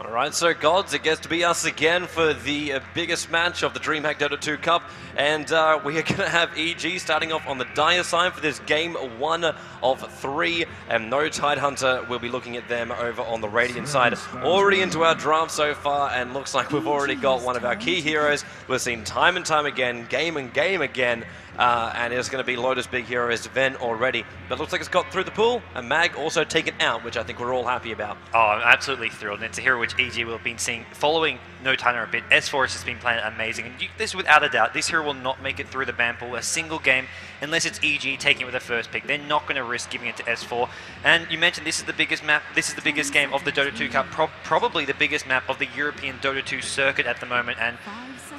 Alright, so Gods, it gets to be us again for the biggest match of the DreamHack Dota 2 Cup, and we are going to have EG starting off on the dire side for this game 1 of 3, and no Tidehunter. We'll be looking at them over on the Radiant side. Already into our draft so far, and looks like we've already got one of our key heroes we've seen time and time again, game and game again, and it's going to be Loda's big hero is Ven already. But looks like it's got through the pool, and Mag also taken out, which I think we're all happy about. Oh, I'm absolutely thrilled. And it's a hero which EG will have been seeing following NoTide a bit. S4 has been playing amazing. And this, without a doubt, this hero will not make it through the ban pool a single game unless it's EG taking it with a first pick. They're not going to risk giving it to S4. And you mentioned this is the biggest map. This is the biggest game of the Dota 2 Cup. Probably the biggest map of the European Dota 2 circuit at the moment. And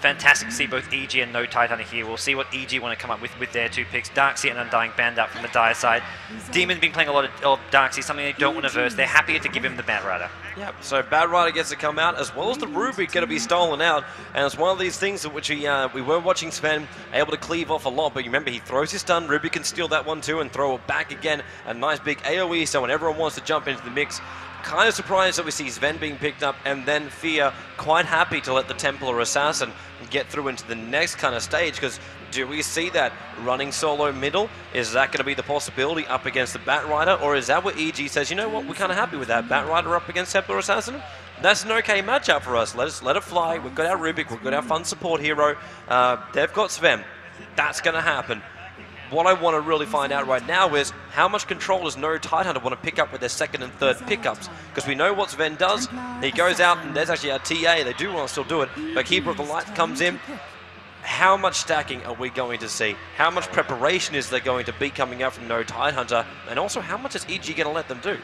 fantastic to see both EG and NoTide here. We'll see what EG want to come up with their 2 picks. Darkseid and Undying banned out from the dire side. Demon's been playing a lot of Darkseid, something they don't want to verse. They're happier to give him the Batrider. Yeah, so Batrider gets to come out, as well as the Rubick going to be stolen out, and it's one of these things which we were watching Sven able to cleave off a lot, but you remember he throws his stun, Rubick can steal that one too and throw it back again, a nice big AoE, so when everyone wants to jump into the mix, kind of surprised that we see Sven being picked up, and then Fear quite happy to let the Templar Assassin get through into the next kind of stage, because do we see that running solo middle? Is that going to be the possibility up against the Batrider, or is that what EG says, you know what, we're kind of happy with that, Batrider up against Templar Assassin? That's an okay matchup for us. Let it fly. We've got our Rubick, we've got our fun support hero, they've got Sven. That's going to happen. What I want to really find out right now is how much control does no Tidehunter want to pick up with their second and third pickups? Because we know what Sven does. He goes out and there's actually our TA. They do want to still do it. But Keeper of the Light comes in. How much stacking are we going to see? How much preparation is there going to be coming out from no Tidehunter? And also, how much is EG going to let them do?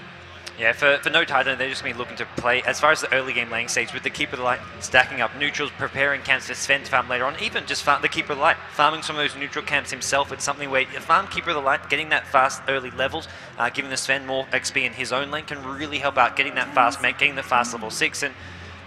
Yeah, for NoTide, they're just going to be looking to play, as far as the early game laying stage, with the Keeper of the Light stacking up neutrals, preparing camps for Sven to farm later on, even just the Keeper of the Light, farming some of those neutral camps himself. It's something where you farm Keeper of the Light, getting that fast early levels, giving the Sven more XP in his own lane can really help out getting that fast mate, getting the fast level 6, and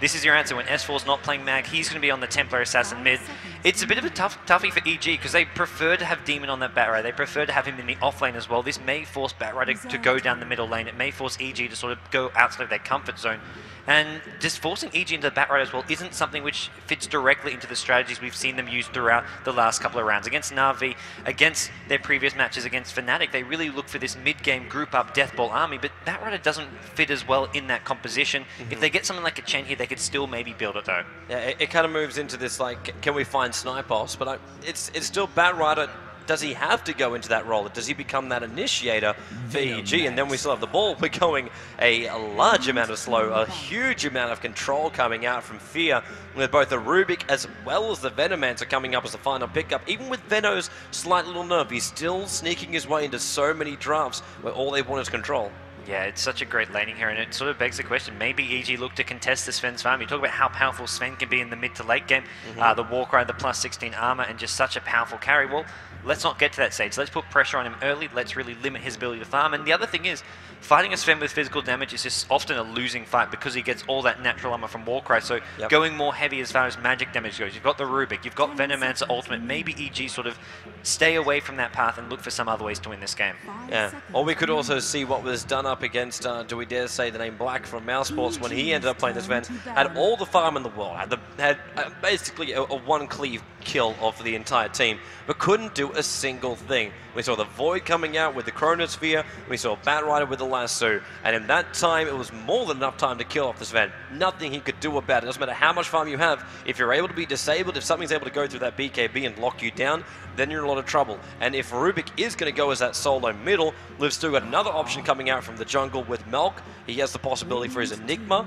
this is your answer. When S4's not playing Mag, he's going to be on the Templar Assassin mid. It's a bit of a toughie for EG because they prefer to have Demon on that Batrider. They prefer to have him in the off lane as well. This may force Batrider to go down the middle lane. It may force EG to sort of go outside of their comfort zone. And just forcing EG into the Batrider as well isn't something which fits directly into the strategies we've seen them use throughout the last couple of rounds. Against Na'Vi, against their previous matches against Fnatic, they really look for this mid-game group-up Deathball army, but Batrider doesn't fit as well in that composition. If they get something like a Chen here, they could still maybe build it though. Yeah, it kind of moves into this, like, can we find snipe-offs? But it's still Batrider. Does he have to go into that role? Does he become that initiator for EG? And then we still have the ball. We're going a large amount of slow, a huge amount of control coming out from Fear, with both the Rubick as well as the Venomancer coming up as the final pickup. Even with Veno's slight little nerf, he's still sneaking his way into so many drafts where all they want is control. Yeah, it's such a great laning here, and it sort of begs the question, maybe EG look to contest the Sven's farm. You talk about how powerful Sven can be in the mid to late game, the Warcry, the plus 16 armor, and just such a powerful carry. Well, let's not get to that stage. Let's put pressure on him early. Let's really limit his ability to farm. And the other thing is, fighting a Sven with physical damage is just often a losing fight because he gets all that natural armor from Warcry. So going more heavy as far as magic damage goes. You've got the Rubick, you've got Venomancer ultimate. Maybe EG sort of stay away from that path and look for some other ways to win this game. Yeah, or we could also see what was done up against, do we dare say the name Black from Mouse Sports when he ended up playing this Sven. Had all the farm in the world, had basically a one cleave kill of the entire team, but couldn't do a single thing. We saw the Void coming out with the Chronosphere, we saw Batrider with the Lasso, and in that time it was more than enough time to kill off the Sven. Nothing he could do about it. Doesn't matter how much farm you have, if you're able to be disabled, if something's able to go through that BKB and lock you down, then you're in a lot of trouble. And if Rubick is going to go as that solo middle, we've still got another option coming out from the jungle with Maelk. He has the possibility for his Enigma.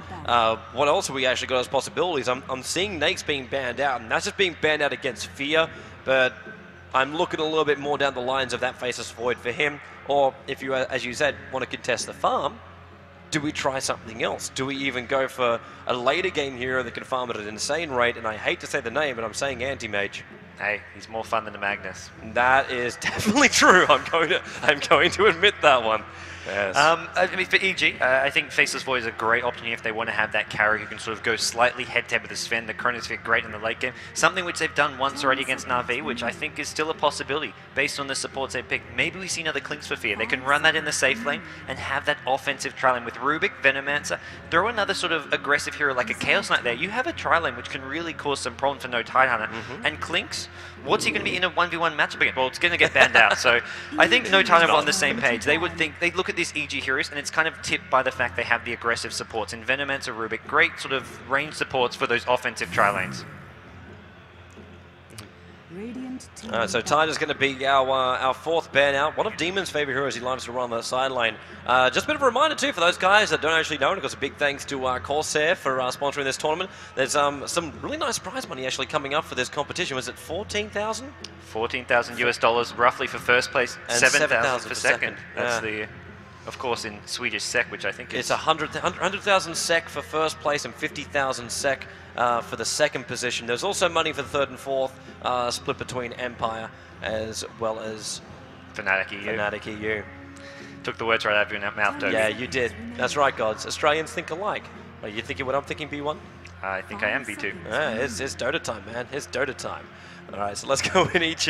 What else have we actually got as possibilities? I'm seeing Nake's being banned out, and that's just being banned out against Fear, but I'm looking a little bit more down the lines of that Faceless Void for him. Or if you, as you said, want to contest the farm, do we try something else? Do we even go for a later game hero that can farm at an insane rate? And I hate to say the name, but I'm saying Anti-Mage. Hey, he's more fun than a Magnus. That is definitely true. I'm going to admit that one. Yes. I mean, for EG, I think Faceless Void is a great opportunity if they want to have that carry who can sort of go slightly head-to-head with the Sven. The Chronosphere great in the late game. Something which they've done once already against Na'Vi, which I think is still a possibility based on the supports they've picked. Maybe we see another Clinks for Fear. They can run that in the safe lane and have that offensive tri-lane with Rubick, Venomancer. Throw another sort of aggressive hero like a Chaos Knight there. You have a tri-lane which can really cause some problems for Tidehunter. And Clinks, what's he going to be in a 1v1 matchup against? Well, it's going to get banned out. So I think Tidehunter are on the same page. They would think, they'd look at this EG heroes, and it's kind of tipped by the fact they have the aggressive supports. In Venomancer, Rubick, great sort of range supports for those offensive tri-lanes. So Tide is going to be our fourth ban out. One of Demon's favourite heroes. He loves to run the side lane. Just a bit of a reminder too for those guys that don't actually know, because a big thanks to Corsair for sponsoring this tournament. There's some really nice prize money actually coming up for this competition. Was it 14,000? 14,000 US dollars roughly for first place, and 7,000 for second. That's the, of course, in Swedish SEK, which I think is... It's 100,000 SEK for first place and 50,000 SEK for the second position. There's also money for the third and fourth, split between Empire as well as Fnatic EU. Took the words right out of your mouth, Toby. Yeah, you did. That's right, gods. Australians think alike. Are you thinking what I'm thinking, B1? I think I am B2. Yeah, it's Dota time, man. It's Dota time. All right, so let's go in EG.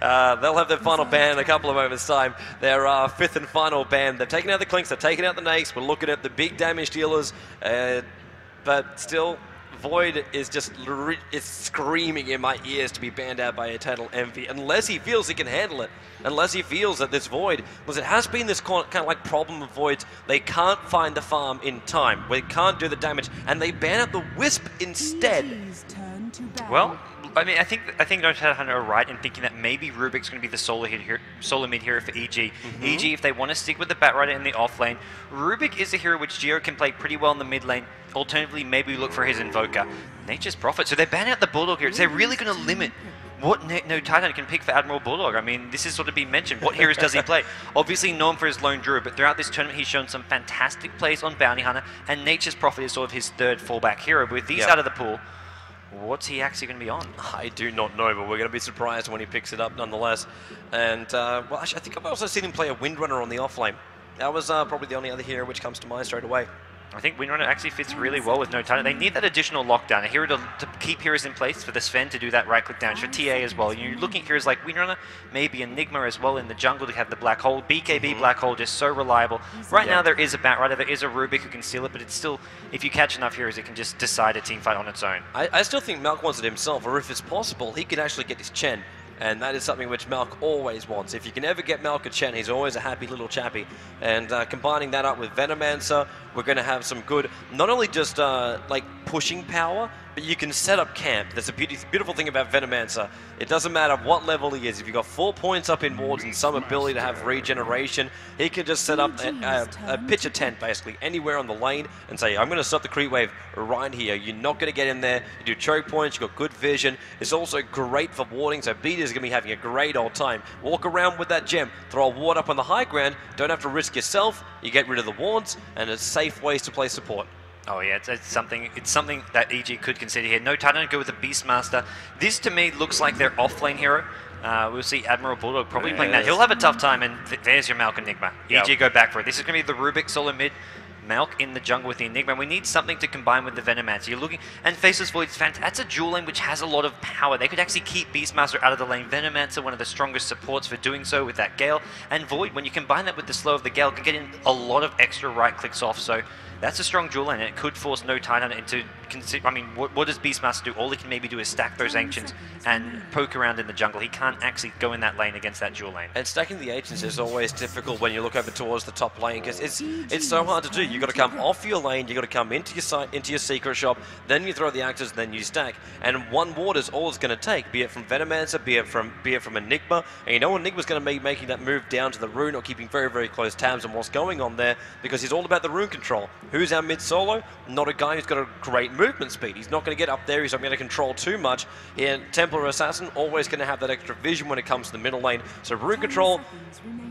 They'll have their final ban in a couple of moments' time. Their fifth and final ban. They've taken out the Clinks, they've taken out the Nakes. We're looking at the big damage dealers, but still, Void is just it's screaming in my ears to be banned out by EternalLenvy, unless he feels he can handle it. Unless he feels that this Void, because it has been this kind of like problem of Voids, they can't find the farm in time, they can't do the damage, and they ban out the Wisp instead. Well, I mean, I think Tidehunter are right in thinking that maybe Rubick's going to be the solo mid hero for EG. EG, if they want to stick with the Batrider in the off lane, Rubick is a hero which Jeyo can play pretty well in the mid lane. Alternatively, maybe we look for his Invoker. Nature's Prophet. So they're banning out the Bulldog here. They're really going to limit what Tidehunter can pick for AdmiralBulldog. I mean, this is sort of being mentioned. What heroes does he play? Obviously known for his lone druid, but throughout this tournament he's shown some fantastic plays on Bounty Hunter, and Nature's Prophet is sort of his third fallback hero. But with these out of the pool, what's he actually going to be on? I do not know, but we're going to be surprised when he picks it up nonetheless. And, well, actually, I think I've also seen him play a Windrunner on the offlane. That was probably the only other hero which comes to mind straight away. I think Windrunner actually fits really well with NoTide. They need that additional lockdown, a hero to keep heroes in place, for the Sven to do that right-click damage, for TA as well. You're looking at heroes like Windrunner, maybe Enigma as well in the jungle to have the Black Hole. BKB Black Hole just so reliable. Right now there is a Batrider, there is a Rubick who can steal it, but it's still, if you catch enough heroes, it can just decide a teamfight on its own. I still think Maelk wants it himself, or if it's possible, he could actually get his Chen. And that is something which Maelk always wants. If you can ever get Maelk a Chen, he's always a happy little chappy. And combining that up with Venomancer, we're going to have some good, not only just like pushing power, but you can set up camp. That's a beautiful thing about Venomancer. It doesn't matter what level he is. If you've got 4 points up in wards and some ability to have regeneration, he can just set up a pitch a tent, basically, anywhere on the lane and say, I'm going to stop the creep wave right here. You're not going to get in there. You do choke points, you've got good vision. It's also great for warding, so Bdiz is going to be having a great old time. Walk around with that gem, throw a ward up on the high ground, don't have to risk yourself, you get rid of the wards, and it's safe ways to play support. Oh yeah, it's something that EG could consider here. NoTide go with the Beastmaster. This to me looks like their off-lane hero. We'll see AdmiralBulldog probably playing that. He'll have a tough time, and there's your Maelk Enigma. EG go back for it. This is going to be the Rubick solo mid. Maelk in the jungle with the Enigma. We need something to combine with the Venomancer. You're looking, and Faceless Void's fantastic. That's a dual lane which has a lot of power. They could actually keep Beastmaster out of the lane. Venomancer, one of the strongest supports for doing so with that Gale. And Void, when you combine that with the slow of the Gale, can get in a lot of extra right clicks off. So that's a strong dual lane, and it could force NoTide into consider. I mean, what does Beastmaster do? All he can maybe do is stack those Ancients and poke around in the jungle. He can't actually go in that lane against that dual lane. And stacking the Ancients is always difficult when you look over towards the top lane, because it's so hard to do. You've got to come off your lane, you've got to come into your secret shop, then you throw the axes, then you stack. And one ward is all it's going to take, be it from Venomancer, be it from Enigma. And you know Enigma's going to be making that move down to the rune, or keeping very, very close tabs on what's going on there, because he's all about the rune control. Who's our mid solo? Not a guy who's got a great movement speed. He's not going to get up there, he's not going to control too much. And Templar Assassin, always going to have that extra vision when it comes to the middle lane. So rune control,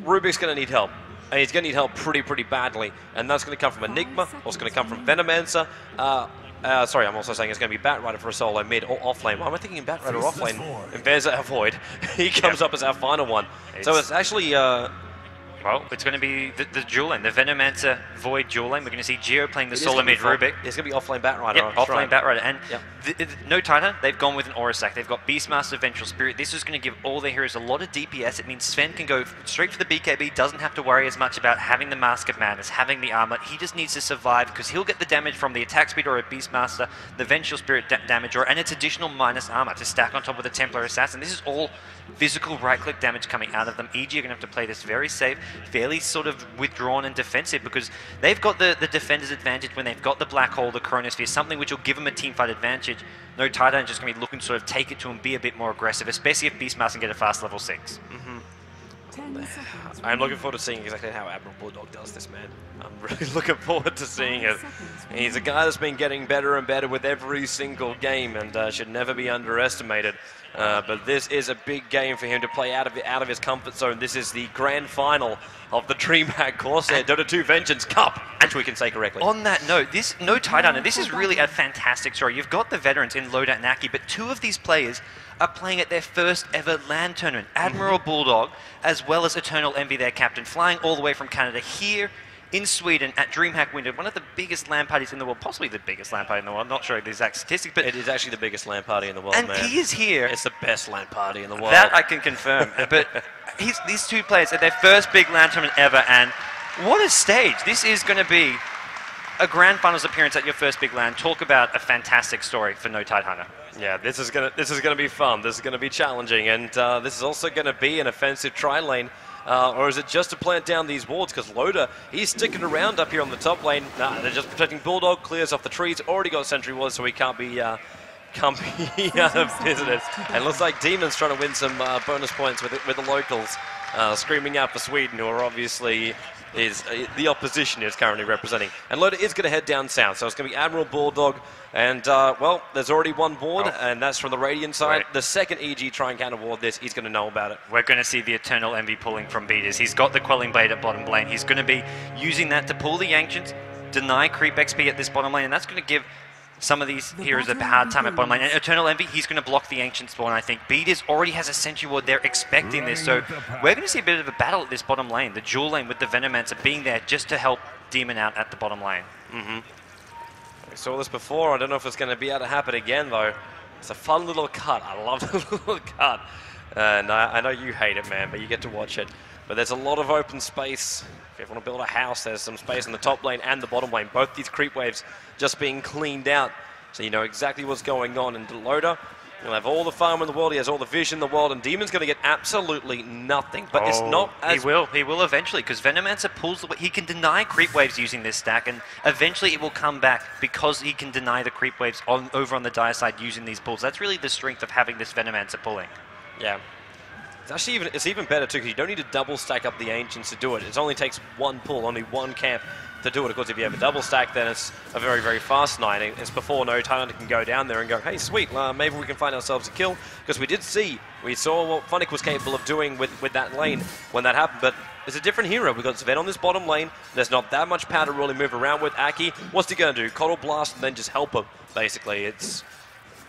Rubick's going to need help. And he's going to need help pretty badly. And that's going to come from Enigma, or it's going to come from Venomancer. sorry, I'm also saying it's going to be Batrider for a solo mid or off lane. Why am I thinking Batrider off lane? And there's our Void. He comes up as our final one. So it's actually... well, it's going to be the dual lane, the Venomancer Void dual lane. We're going to see Jeyo playing the solo mid Rubick. It's going to be off lane Batrider. Yep, off lane Batrider. And NoTide, they've gone with an aura stack. They've got Beastmaster, Vengeful Spirit. This is going to give all their heroes a lot of DPS. It means Sven can go straight for the BKB, doesn't have to worry as much about having the Mask of Madness, having the armor. He just needs to survive because he'll get the damage from the attack speed or a Beastmaster, the Vengeful Spirit damage, and its additional minus armor to stack on top of the Templar Assassin. This is all physical right-click damage coming out of them. EG are going to have to play this very safe, fairly sort of withdrawn and defensive because they've got the defender's advantage when they've got the Black Hole, the Chronosphere, something which will give them a teamfight advantage. NoTide are just going to be looking to sort of take it to him, be a bit more aggressive, especially if Beastmaster can get a fast level 6. I'm looking forward to seeing exactly how AdmiralBulldog does this, man. I'm really looking forward to seeing it. He's a guy that's been getting better and better with every single game and should never be underestimated. But this is a big game for him to play out of his comfort zone. This is the grand final of the DreamHack Corsair Dota 2 Vengeance Cup, which we can say correctly. On that note, this Tidehunter, this is really a fantastic story. You've got the veterans in Lodaberg and Akke, but two of these players are playing at their first ever LAN tournament. AdmiralBulldog, as well as EternalLenvy, their captain, flying all the way from Canada here in Sweden at DreamHack Winter, one of the biggest LAN parties in the world, possibly the biggest LAN party in the world. I'm not sure the exact statistics, but it is actually the biggest LAN party in the world, and man. he is here. It's the best LAN party in the world. That I can confirm. But these two players at their first big LAN tournament ever, and what a stage! This is going to be a grand finals appearance at your first big LAN. Talk about a fantastic story for Tidehunter. Yeah, this is gonna be fun. This is gonna be challenging, and this is also gonna be an offensive tri-lane. Or is it just to plant down these wards? Because Loda, he's sticking around up here on the top lane. Nah, they're just protecting Bulldog, clears off the trees, already got sentry wards, so he can't be visited. And looks like Demon's trying to win some bonus points with the locals, screaming out for Sweden, who are obviously the opposition is currently representing. And Loda is going to head down south, so it's going to be AdmiralBulldog. And, well, there's already one ward, and that's from the Radiant side. Right. The second EG try and counter ward this, he's going to know about it. We're going to see the EternalLenvy pulling from Bdiz. He's got the Quelling Blade at bottom lane. He's going to be using that to pull the Ancients, deny creep XP at this bottom lane, and that's going to give some of these heroes a hard time at bottom lane. And EternalLenvy, he's going to block the Ancient spawn, I think. Bdiz already has a Sentry Ward. They're expecting this. So we're going to see a bit of a battle at this bottom lane. The dual lane with the Venomancer being there just to help Demon out at the bottom lane. We saw this before. I don't know if it's going to be able to happen again, though. It's a fun little cut. I love the little cut. And I know you hate it, man, but you get to watch it. But there's a lot of open space. If you want to build a house, there's some space in the top lane and the bottom lane. Both these creep waves just being cleaned out. So you know exactly what's going on. And Loda, he'll have all the farm in the world. He has all the vision in the world. And Demon's going to get absolutely nothing. But it's not as... He will eventually, because Venomancer pulls the... He can deny creep waves using this stack. And eventually it will come back because he can deny the creep waves over on the Dire side using these pulls. That's really the strength of having this Venomancer pulling. Yeah. It's actually even better too, because you don't need to double stack up the Ancients to do it. It only takes one pull, only one camp to do it. Of course, if you have a double stack, then it's a very, very fast night. It's before NoTide can go down there and go, hey, sweet, maybe we can find ourselves a kill. Because we saw what Funnick was capable of doing with that lane when that happened. But it's a different hero. We've got Sven on this bottom lane. There's not that much power to really move around with. Akke, what's he going to do? Coddle Blast and then just help him, basically.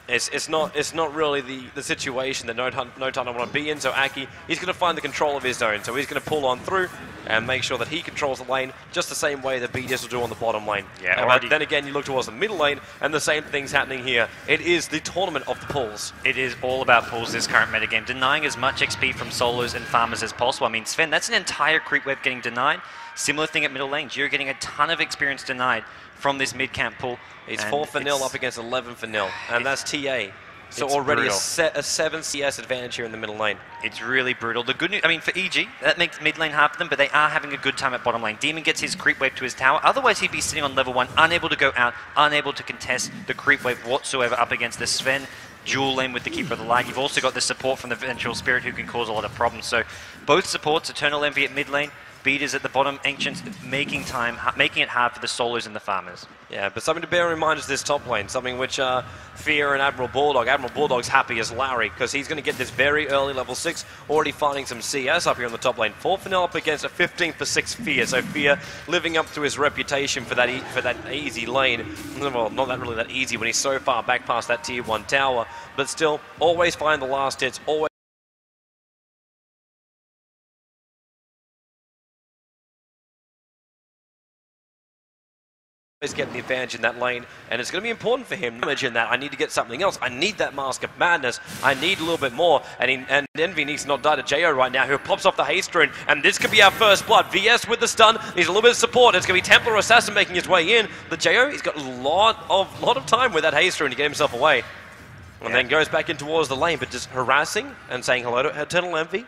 It's not really the situation that NoTide want to be in. So Akke, he's going to find the control of his zone. So he's going to pull on through and make sure that he controls the lane just the same way that Bdiz will do on the bottom lane. Yeah, but then again, you look towards the middle lane, and the same thing's happening here. It is the tournament of the pulls. It is all about pulls this current metagame, denying as much XP from solos and farmers as possible. I mean, Sven, that's an entire creep wave getting denied. Similar thing at middle lanes. You're getting a ton of experience denied from this mid-camp pull. It's 4-0 up against 11-0, and that's TA. So already a 7 CS advantage here in the middle lane. It's really brutal. The good news, I mean, for EG, that makes mid lane half of them, but they are having a good time at bottom lane. Demon gets his creep wave to his tower. Otherwise, he'd be sitting on level 1, unable to go out, unable to contest the creep wave whatsoever up against the Sven dual lane with the Keeper of the Light. You've also got the support from the Vengeful Spirit who can cause a lot of problems. So both supports, EternalLenvy at mid lane, Bdiz at the bottom, Ancients making it hard for the solos and the farmers. Yeah, but something to bear in mind is this top lane, something which Fear and AdmiralBulldog's happy as Larry, because he's going to get this very early level 6, already finding some CS up here on the top lane. 4 Fennel up against a 15 for 6 Fear, so Fear living up to his reputation for that easy lane. Well, not really that easy when he's so far back past that tier 1 tower, but still, always find the last hits, always getting the advantage in that lane, and it's going to be important for him to imagine that I need to get something else. I need that Mask of Madness. I need a little bit more, and Envy needs to not die to Jeyo right now, who pops off the haste rune, and this could be our first blood. VS with the stun, needs a little bit of support. It's going to be Templar Assassin making his way in. The Jeyo, he's got a lot of time with that haste rune to get himself away, and then goes back in towards the lane, but just harassing and saying hello to EternalLenvy,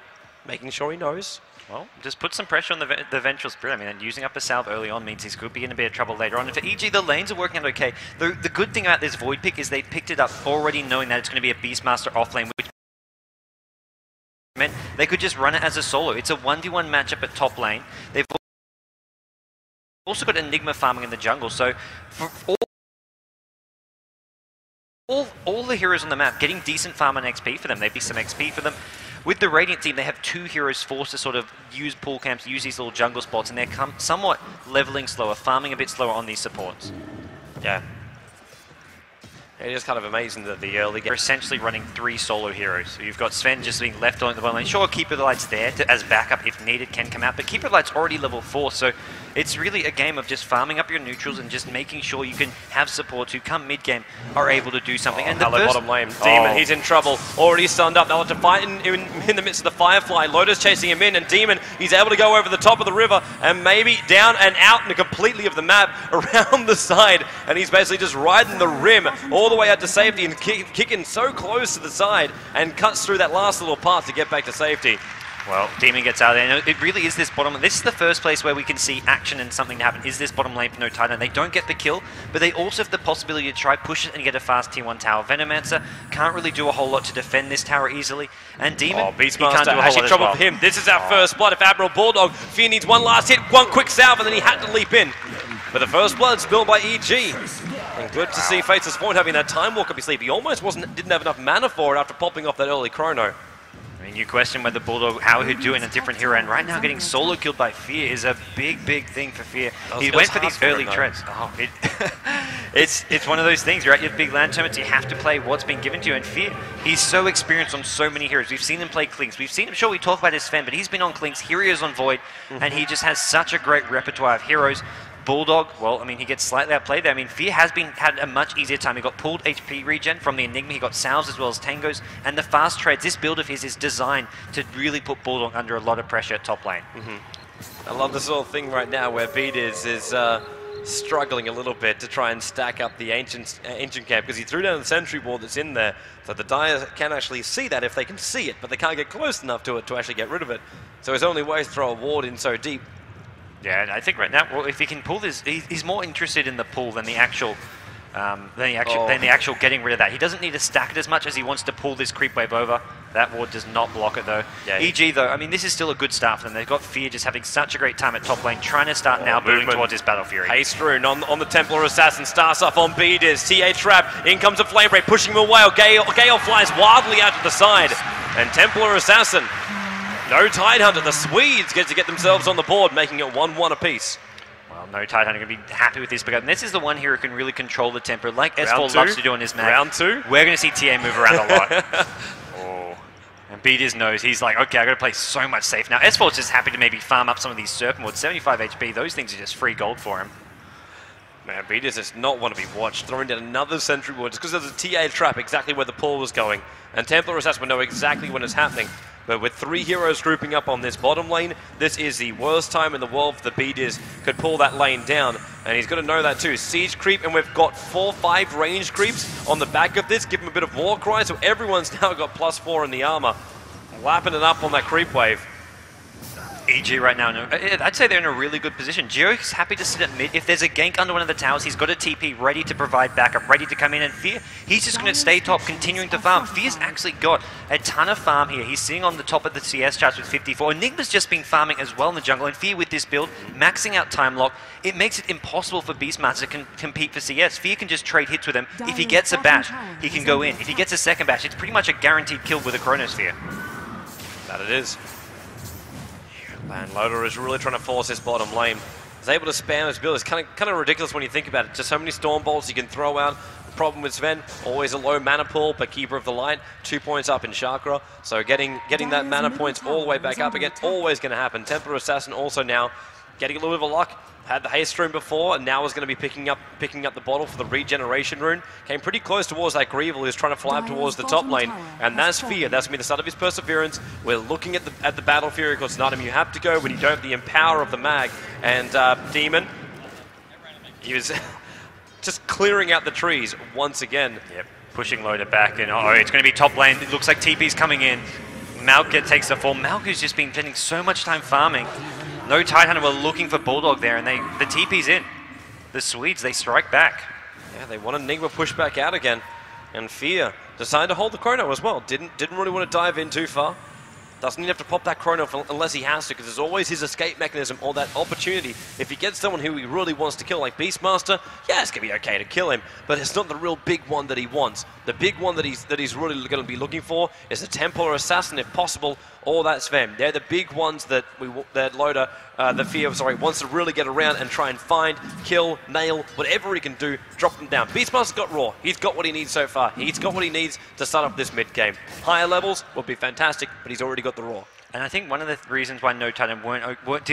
making sure he knows. Well, just put some pressure on the Vengeful Spirit. I mean, and using up a salve early on means he's could be in a bit of trouble later on. And for EG, the lanes are working out okay. The good thing about this Void pick is they picked it up already knowing that it's going to be a Beastmaster offlane, which meant they could just run it as a solo. It's a 1v1 matchup at top lane. They've also got Enigma farming in the jungle, so for all the heroes on the map, getting decent farm and XP for them. There'd be some XP for them. With the Radiant team, they have 2 heroes forced to sort of use pool camps, use these little jungle spots, and they're somewhat leveling slower, farming a bit slower on these supports. Yeah. It is kind of amazing that the early game... They're essentially running 3 solo heroes. So you've got Sven just being left on the bottom lane. Sure, Keeper of the Light's there as backup if needed, can come out, but Keeper of the Light's already level 4, so it's really a game of just farming up your neutrals and just making sure you can have supports who come mid-game are able to do something. And the bottom lane. Demon, he's in trouble. Already stunned up. They'll have to fight in the midst of the Firefly. Loda's chasing him in, and Demon, he's able to go over the top of the river and maybe down and out and completely of the map around the side. And he's basically just riding the rim all the way out to safety and kicking so close to the side and cuts through that last little part to get back to safety. Well, Demon gets out there. It really is this bottom. This is the first place where we can see action and something to happen. Is this bottom lane for NoTide? And they don't get the kill, but they also have the possibility to try push it and get a fast tier 1 tower. Venomancer can't really do a whole lot to defend this tower easily. And Demon, Beastmaster, he can't do a whole lot trouble for him. This is our first blood. If AdmiralBulldog, Fear needs one last hit, one quick salve, and then he had to leap in. But the first blood spilled by EG. And good to see Faceless having that time walk up his sleeve. He almost didn't have enough mana for it after popping off that early chrono. I mean, you question whether Bulldog, how he'd do in a different hero, and right now getting solo killed by Fear is a big thing for Fear. He went for these early treads. It's one of those things, right? You have big land tournaments, you have to play what's been given to you, and Fear, he's so experienced on so many heroes. We've seen him play Clinks, we've seen him, sure we talk about his Sven, but he's been on Clinks, here he is on Void, and he just has such a great repertoire of heroes. Bulldog, well, I mean, he gets slightly outplayed there. I mean, Fear has had a much easier time. He got pulled HP regen from the Enigma, he got salves as well as tangos, and the fast trades. This build of his is designed to really put Bulldog under a lot of pressure at top lane. I love this little thing right now where Bdiz is struggling a little bit to try and stack up the ancient camp, because he threw down the sentry wall that's in there, so the Dire can actually see that if they can see it, but they can't get close enough to it to actually get rid of it. So his only way is to throw a ward in so deep. Yeah, and I think right now, well, if he can pull this, he's more interested in the pull than the actual, getting rid of that. He doesn't need to stack it as much as he wants to pull this creep wave over. That ward does not block it though. Yeah, EG though, I mean, this is still a good start for them. They've got Fear just having such a great time at top lane, trying to start now building towards his Battle Fury. Haste rune on the Templar Assassin, starts off on Bdiz, TA trap, in comes a Flame Break, pushing him away. Gale flies wildly out to the side, and Templar Assassin. No Tidehunter, the Swedes get to get themselves on the board, making it 1-1 apiece. Well, no Tidehunter going to be happy with this, but this is the one hero who can really control the temper, like S4 loves to do in his mag. Round 2. We're going to see TA move around a lot. And Bdiz knows, he's like, okay, I've got to play so much safe now. S4's just happy to maybe farm up some of these Serpent Wards, 75 HP, those things are just free gold for him. Man, Bdiz does not want to be watched, throwing down another sentry ward just because there's a TA trap exactly where the pool was going. And Templar Assassin will know exactly when it's happening. But with 3 heroes grouping up on this bottom lane, this is the worst time in the world for the Bdiz could pull that lane down. And he's got to know that too. Siege creep, and we've got 4-5 range creeps on the back of this. Give him a bit of war cry, so everyone's now got +4 in the armor. Lapping it up on that creep wave. EG right now, no, I'd say they're in a really good position. Jeyo's happy to sit at mid. If there's a gank under one of the towers, he's got a TP ready to provide backup, ready to come in, and Fear, he's just going to stay top, continuing to farm. Fear's actually got a ton of farm here. He's sitting on the top of the CS charts with 54. Enigma's just been farming as well in the jungle, and Fear with this build, maxing out time lock, it makes it impossible for Beastmaster to compete for CS. Fear can just trade hits with him. If he gets a bash, he can go in. If he gets a second bash, it's pretty much a guaranteed kill with a Chronosphere. That it is. And Loda is really trying to force his bottom lane. He's able to spam his build. It's kind of ridiculous when you think about it. Just so many Storm Bolts you can throw out. The problem with Sven, always a low mana pool, but Keeper of the Light, 2 points up in Chakra. So getting that mana points all the way back up again, always going to happen. Templar Assassin also now getting a little bit of luck. Had the haste rune before, and now is going to be picking up the bottle for the regeneration rune. Came pretty close towards that Greevil, who's trying to fly up towards the top lane, and that's Fear. That's going to be the start of his perseverance. We're looking at the battle Fury, because it's not him. You have to go when you don't have the empower of the mag. And Demon, he was just clearing out the trees once again. Yep, pushing Loda back, and it's going to be top lane. It looks like TP's coming in. Maelk takes the fall. Maelk has just been spending so much time farming. No Tidehunter were looking for Bulldog there, and the TP's in. The Swedes, they strike back. Yeah, they want Enigma push back out again. And Fear decided to hold the Chrono as well. Didn't really want to dive in too far. Doesn't even have to pop that Chrono unless he has to, because there's always his escape mechanism or that opportunity. If he gets someone who he really wants to kill, like Beastmaster, yeah, it's going to be okay to kill him, but it's not the real big one that he wants. The big one that he's really going to be looking for is the Templar Assassin, if possible, or that Sven. They're the big ones that Loda, Fear wants to really get around and try and find, kill, nail, whatever he can do, drop them down. Beastmaster's got Raw. He's got what he needs so far. He's got what he needs to start up this mid game. Higher levels would be fantastic, but he's already got the Raw. And I think one of the reasons why NoTide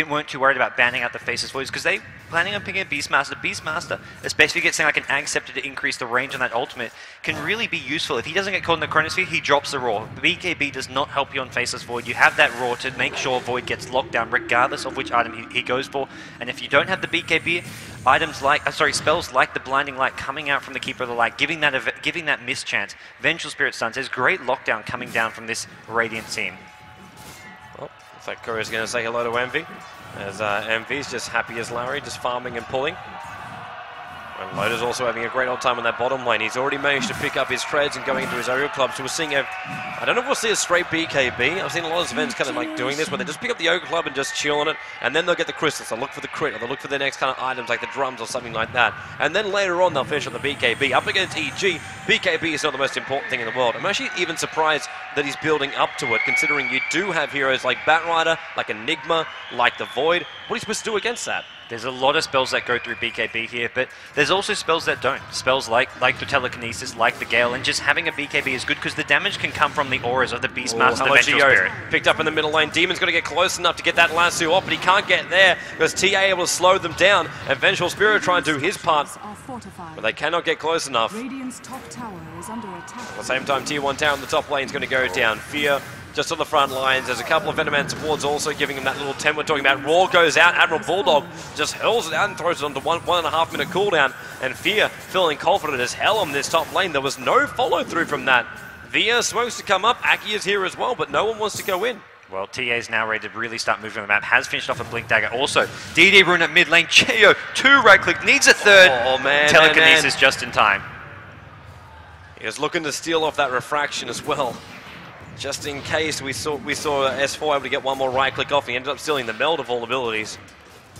weren't too worried about banning out the Faceless Void is because they planning on picking a Beastmaster. Beastmaster, especially if you get something like an Ag Scepter to increase the range on that ultimate, can really be useful. If he doesn't get caught in the Chronosphere, he drops the Raw. BKB does not help you on Faceless Void. You have that Raw to make sure Void gets locked down regardless of which item he goes for. And if you don't have the BKB, spells like the Blinding Light coming out from the Keeper of the Light, giving that mischance. Vengeful Spirit Stuns. There's great lockdown coming down from this Radiant team. Well, looks like Curry's going to say hello to Envy, as Envy's just happy as Larry, just farming and pulling. And Loda's also having a great old time on that bottom lane. He's already managed to pick up his treads and going into his aerial club. So we're seeing I don't know if we'll see a straight BKB. I've seen a lot of events kind of like doing this, where they just pick up the Ogre Club and just chill on it, and then they'll get the crystals. They'll look for the crit, or they'll look for their next kind of items like the drums or something like that. And then later on they'll finish on the BKB. Up against EG, BKB is not the most important thing in the world. I'm actually even surprised that he's building up to it, considering you do have heroes like Batrider, like Enigma, like the Void. What are you supposed to do against that? There's a lot of spells that go through BKB here, but there's also spells that don't. Spells like the Telekinesis, like the Gale, and just having a BKB is good because the damage can come from the auras of the Beastmaster, the Vengeful Spirit. Picked up in the middle lane. Demon's got to get close enough to get that lasso off, but he can't get there because TA able to slow them down, and Vengeful Spirit trying to do his part, but they cannot get close enough. Radiant's top tower is under attack. At the same time, Tier 1 tower in the top lane is going to go down. Fear just on the front lines. There's a couple of Venomancer wards also giving him that little 10 we're talking about. Raw goes out. AdmiralBulldog just hurls it out and throws it onto 1.5 minute cooldown. And Fear feeling confident as hell on this top lane. There was no follow through from that. Via smokes to come up. Akke is here as well, but no one wants to go in. Well, TA is now ready to really start moving on the map. Has finished off a Blink Dagger. Also, DD rune at mid lane. Jeyo, 2 right click. Needs a third. Oh, man. Telekinesis just in time. He was looking to steal off that refraction as well. Just in case we saw S4 able to get one more right click off. He ended up stealing the meld of all abilities.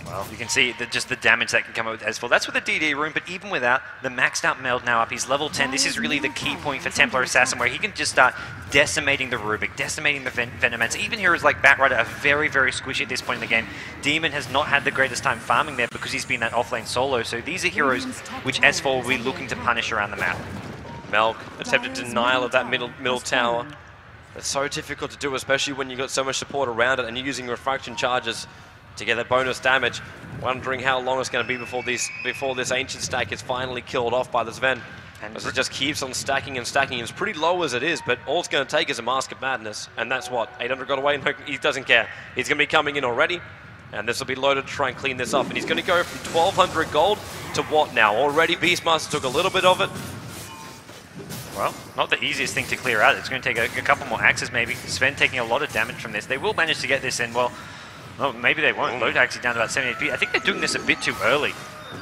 Well, you can see just the damage that can come out with S4. That's with the DD rune, but even without the maxed out meld now up, he's level 10. This is really the key point for Templar Assassin, where he can just start decimating the Rubick, decimating the Venomancer. Even heroes like Batrider are very, very squishy at this point in the game. Demon has not had the greatest time farming there because he's been that offlane solo, so these are heroes which S4 will be looking to punish around the map. Maelk attempted denial of that middle tower. It's so difficult to do, especially when you've got so much support around it and you're using refraction charges to get that bonus damage. Wondering how long it's going to be before this ancient stack is finally killed off by the Sven. And as it just keeps on stacking and stacking. It's pretty low as it is, but all it's going to take is a Mask of Madness. And that's what? 800 got away? No, he doesn't care. He's going to be coming in already. And this will be loaded to try and clean this up. And he's going to go from 1,200 gold to what now? Already Beastmaster took a little bit of it. Well, not the easiest thing to clear out. It's going to take a couple more axes maybe. Sven taking a lot of damage from this. They will manage to get this in. Well, Oh, maybe they won't. Load actually down to about 70 HP. I think they're doing this a bit too early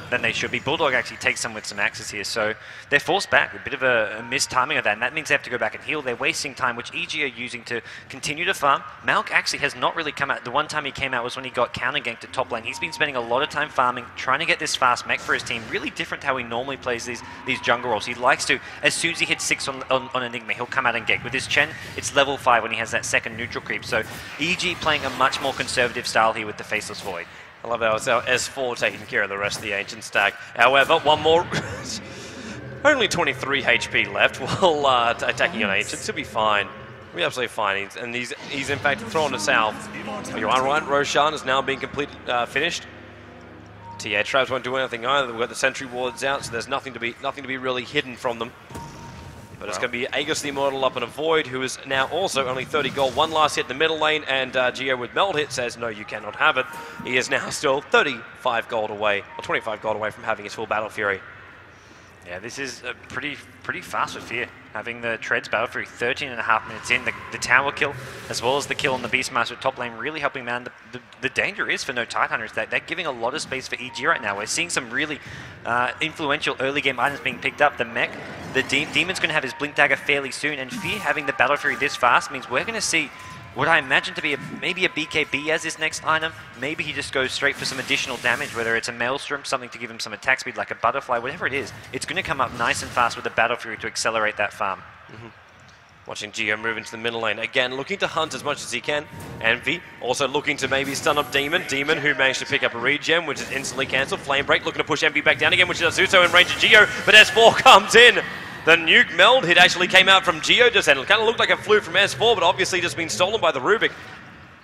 than they should be. Bulldog actually takes them with some axes here, so they're forced back. A bit of a mistiming of that, and that means they have to go back and heal. They're wasting time, which EG are using to continue to farm. Maelk actually has not really come out. The one time he came out was when he got counter-ganked at top lane. He's been spending a lot of time farming, trying to get this fast mech for his team. Really different to how he normally plays these jungle roles. He likes to, as soon as he hits 6 on Enigma, he'll come out and gank. With his Chen, it's level 5 when he has that second neutral creep. So EG playing a much more conservative style here with the Faceless Void. I love how it's our S4 taking care of the rest of the Ancient stack. However, one more. Only 23 HP left while attacking on Ancients. He'll be fine. He'll be absolutely fine. He's in fact thrown us out. You're right, Roshan is now being completed, finished. TA traps won't do anything either. We've got the sentry wards out, so there's nothing to be really hidden from them. But it's going to be Aegis the Immortal up in a Void, who is now also only 30 gold. One last hit in the middle lane, and Jeyo with Meld hit says, no, you cannot have it. He is now still 35 gold away, or 25 gold away from having his full Battle Fury. Yeah, this is pretty fast with Fear. Having the Treads Battle Fury 13.5 minutes in, the tower kill, as well as the kill on the Beastmaster top lane, really helping man. The danger is for NoTide is that they're giving a lot of space for EG right now. We're seeing some really influential early game items being picked up. The mech, the Demon's going to have his Blink Dagger fairly soon, and Fear having the Battle Fury this fast means we're going to see what I imagine to be maybe a BKB as his next item. Maybe he just goes straight for some additional damage, whether it's a Maelstrom, something to give him some attack speed like a Butterfly, whatever it is. It's going to come up nice and fast with the Battle Fury to accelerate that farm. Watching Jeyo move into the middle lane. Again, looking to hunt as much as he can. Envy also looking to maybe stun up Demon. Demon who managed to pick up a regen, which is instantly cancelled. Flame Break looking to push Envy back down again, which is Azuso in range of Jeyo, but S4 comes in. The nuke meld hit actually came out from Jeyo just then. It kind of looked like it flew from S4, but obviously just been stolen by the Rubick.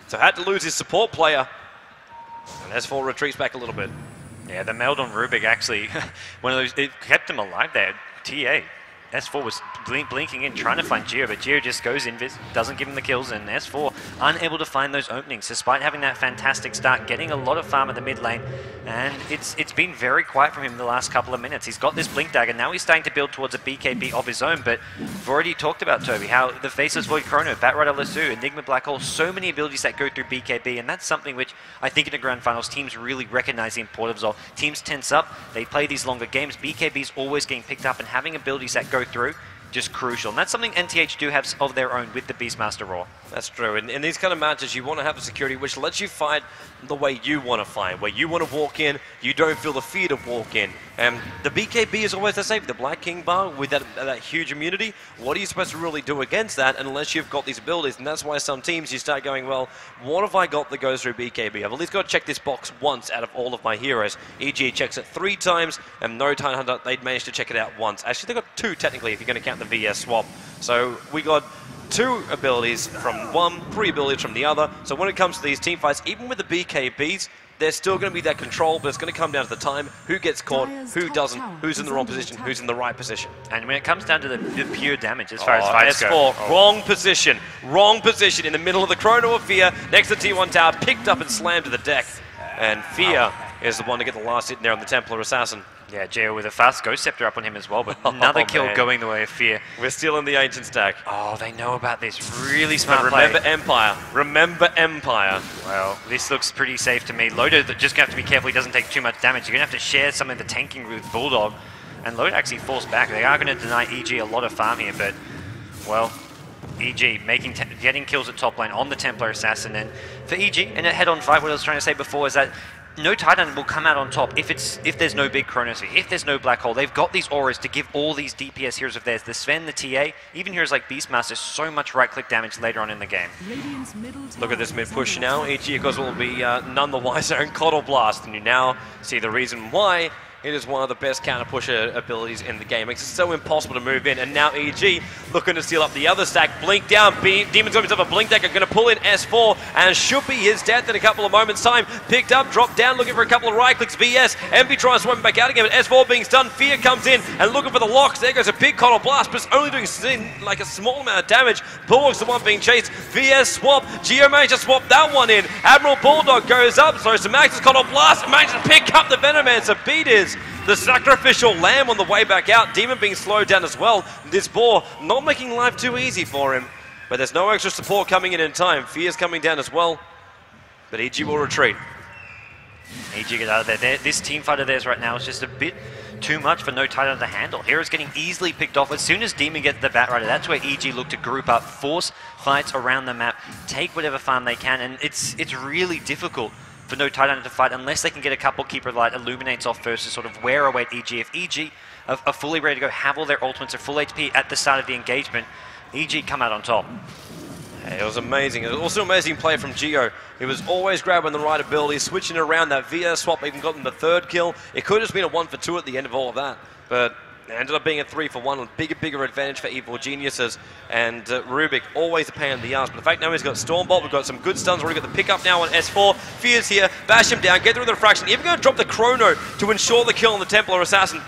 So had to lose his support player. And S4 retreats back a little bit. Yeah, the meld on Rubick actually, one of those, it kept him alive there. TA. S4 was blinking in, trying to find Jeyo, but Jeyo just goes invis, doesn't give him the kills, and S4 unable to find those openings, despite having that fantastic start, getting a lot of farm at the mid lane, and it's been very quiet from him the last couple of minutes. He's got this Blink Dagger, now he's starting to build towards a BKB of his own, but we've already talked about, Toby, how the Faceless Void Chrono, Batrider Lasso, Enigma Black Hole, so many abilities that go through BKB, and that's something which I think in the Grand Finals, teams really recognize the importance of. Teams tense up, they play these longer games, BKB's always getting picked up, and having abilities that go through, just crucial. And that's something NTH do have of their own with the Beastmaster Raw. That's true. In these kind of matches, you want to have a security which lets you fight the way you want to fight, where you want to walk in, you don't feel the fear to walk in. And the BKB is always the same. The Black King bar with that huge immunity, what are you supposed to really do against that unless you've got these abilities? And that's why some teams, you start going, well, what have I got that goes through BKB? I've at least got to check this box once out of all of my heroes. EG checks it 3 times, and Tidehunter, they'd managed to check it out once. Actually, they got 2 technically if you're going to count the VS swap. So we got 2 abilities from one, 3 abilities from the other. So when it comes to these team fights, even with the BKBs, there's still going to be that control, but it's going to come down to the time, who gets caught, who doesn't, who's in the wrong position, who's in the right position. And when it comes down to the pure damage, as far as fights S4, go. wrong position in the middle of the Chrono of Fear, next to T1 Tower, picked up and slammed to the deck. And Fear is the one to get the last hit there on the Templar Assassin. Yeah, Jeyo with a fast Ghost Scepter up on him as well, but another kill going the way of Fear. We're still in the Ancient stack. Oh, they know about this. Really smart remember play. Empire. Remember Empire. Well, this looks pretty safe to me. Loda just going to have to be careful he doesn't take too much damage. You're going to have to share some of the tanking with Bulldog. And Loda actually forced back. They are going to deny EG a lot of farm here, but, well, EG getting kills at top lane on the Templar Assassin. And for EG, in a head-on fight, what I was trying to say before is that NoTide will come out on top if there's no big Chronosphere, if there's no black hole. They've got these auras to give all these DPS heroes of theirs, the Sven, the TA, even heroes like Beastmaster, so much right-click damage later on in the game. Look at this mid-push now. EG, of course, will be none the wiser in Coddle Blast, and you now see the reason why it is one of the best counter-pusher abilities in the game. It makes it so impossible to move in, and now EG looking to steal up the other stack. Blink down, Demon's got himself a Blink Deck, going to pull in S4, and should be his death in a couple of moments' time. Picked up, dropped down, looking for a couple of right-clicks. VS, Envy trying to swim back out again, but S4 being stunned. Fear comes in, and looking for the locks. There goes a big Coddle Blast, but it's only doing like a small amount of damage. Bulldog's the one being chased. VS swap, Jeyo managed to swap that one in. AdmiralBulldog goes up, throws to Max's Coddle Blast, and manages to pick up the Venomancer. Bdiz, the sacrificial lamb on the way back out. Demon being slowed down as well. This boar not making life too easy for him. But there's no extra support coming in time. Fear's coming down as well. But EG will retreat. EG get out of there. This team fight of theirs right now is just a bit too much for NoTide to handle. Hero's getting easily picked off. As soon as Demon gets the Batrider, that's where EG look to group up, force fights around the map, take whatever farm they can, and it's really difficult for NoTide to fight unless they can get a couple Keeper of the Light Illuminates off first to sort of wear away at EG. If EG are fully ready to go, have all their ultimates are full HP at the start of the engagement, EG come out on top. It was amazing. It was also amazing play from Jeyo. He was always grabbing the right ability, switching around. That VS swap even got him the third kill. It could have just been a 1-for-2 at the end of all of that, but it ended up being a 3-for-1 with bigger advantage for Evilgeniuses. And Rubick, always a pain in the ass. But the fact now he's got Stormbolt, we've got some good stuns. We've already got the pickup now on S4. Fear's here, bash him down, get through the fraction. Even going to drop the Chrono to ensure the kill on the Templar Assassin.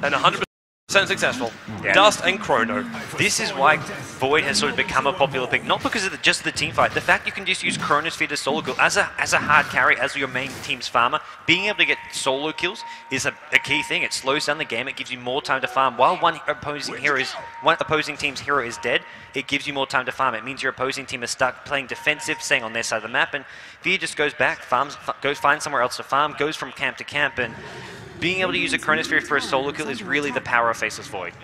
And 100% successful. Yeah. Dust and Chrono. This is why Void has sort of become a popular pick, not because of just the team fight. The fact you can just use Chronosphere to solo kill as a hard carry, as your main team's farmer, being able to get solo kills is a key thing. It slows down the game, it gives you more time to farm. While one opposing team's hero is dead, it gives you more time to farm. It means your opposing team is stuck playing defensive, staying on their side of the map, and Fear just goes back, goes find somewhere else to farm, goes from camp to camp, and being able to use a Chronosphere for a solo kill is really the power of Faceless Void.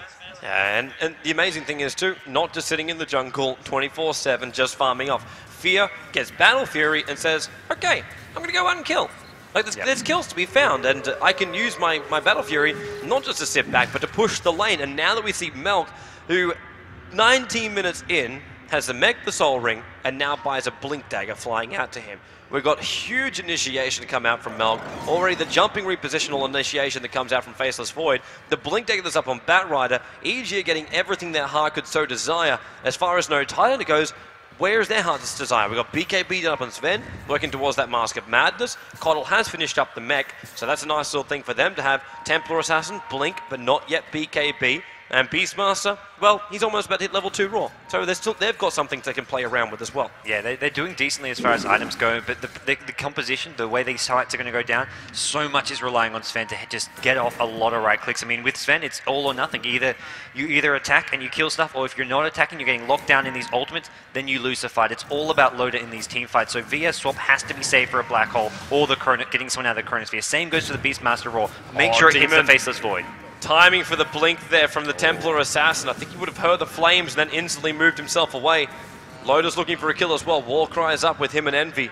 Yeah, and the amazing thing is too, not just sitting in the jungle 24/7 just farming off. Fear gets Battle Fury and says, okay, I'm going to go out and kill. Like there's kills to be found, and I can use my Battle Fury not just to sit back, but to push the lane. And now that we see Maelk, who 19 minutes in has the Mech, the Soul Ring, and now buys a Blink Dagger flying out to him. We've got huge initiation to come out from Maelk. Already the jumping repositional initiation that comes out from Faceless Void. The Blink Dagger that's up on Batrider. EG are getting everything their heart could so desire. As far as NoTide goes, where's their heart's desire? We've got BKB up on Sven, working towards that Mask of Madness. Coddle has finished up the Mech, so that's a nice little thing for them to have. Templar Assassin, Blink, but not yet BKB. And Beastmaster, well, he's almost about to hit level 2 raw. So they've got something they can play around with as well. Yeah, they're doing decently as far as items go, but the composition, the way these fights are going to go down, so much is relying on Sven to just get off a lot of right clicks. I mean, with Sven, it's all or nothing. You either attack and you kill stuff, or if you're not attacking, you're getting locked down in these ultimates, then you lose the fight. It's all about Loda in these team fights. So VS swap has to be saved for a black hole, or the getting someone out of the Chronosphere. Same goes for the Beastmaster raw. Make sure it hits the Faceless Void. Timing for the blink there from the Templar Assassin. I think he would have heard the flames and then instantly moved himself away. Loda's looking for a kill as well. Warcry is up with him and Envy,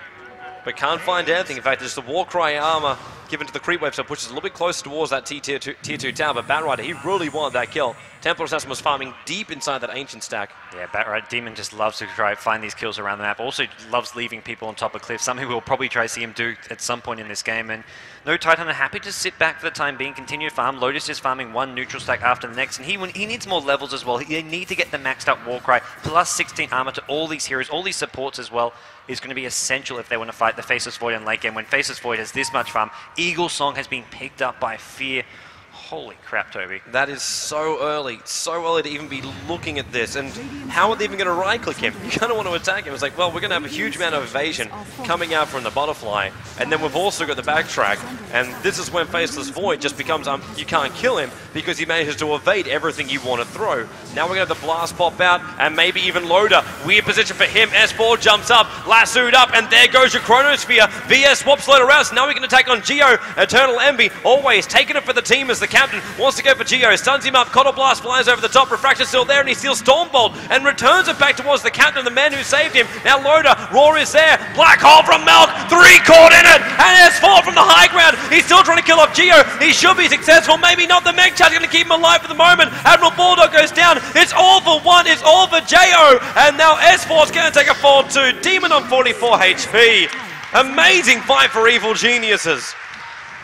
but can't find anything. In fact, it's the Warcry armor given to the creep wave, so pushes a little bit closer towards that tier 2 tower. But Batrider, he really wanted that kill. Templar Assassin was farming deep inside that ancient stack. Yeah, Batrider, Demon just loves to try to find these kills around the map. Also loves leaving people on top of cliffs, something we'll probably try to see him do at some point in this game. And no Tidehunter happy to sit back for the time being, continue to farm. Lotus is farming one neutral stack after the next, and he needs more levels as well. They need to get the maxed up Warcry, plus 16 armor to all these heroes, all these supports as well, is going to be essential if they want to fight the Faceless Void in late game. When Faceless Void has this much farm, Eagle Song has been picked up by Fear. Holy crap, Toby. That is so early to even be looking at this. And how are they even going to right-click him? You kind of want to attack him. It's like, well, we're going to have a huge amount of evasion coming out from the Butterfly. And then we've also got the backtrack. And this is when Faceless Void just becomes, you can't kill him because he manages to evade everything you want to throw. Now we're going to have the blast pop out and maybe even Loda. Weird position for him. S4 jumps up, lassoed up, and there goes your Chronosphere. VS swaps Loda out. So now we can attack on Jeyo. EternalLenvy always taking it for the team as the captain wants to go for Jeyo, stuns him up, Coddle Blast flies over the top, Refraction's still there, and he steals Stormbolt and returns it back towards the captain, the man who saved him. Now Loda, Roar is there, Black Hole from Maelk, 3 caught in it, and S4 from the high ground. He's still trying to kill off Jeyo. He should be successful, maybe not. The Mech Charge going to keep him alive for the moment. AdmiralBulldog goes down. It's all for one, it's all for Jeyo, and now S4's going to take a fall too. Demon on 44 HP. Amazing fight for Evilgeniuses.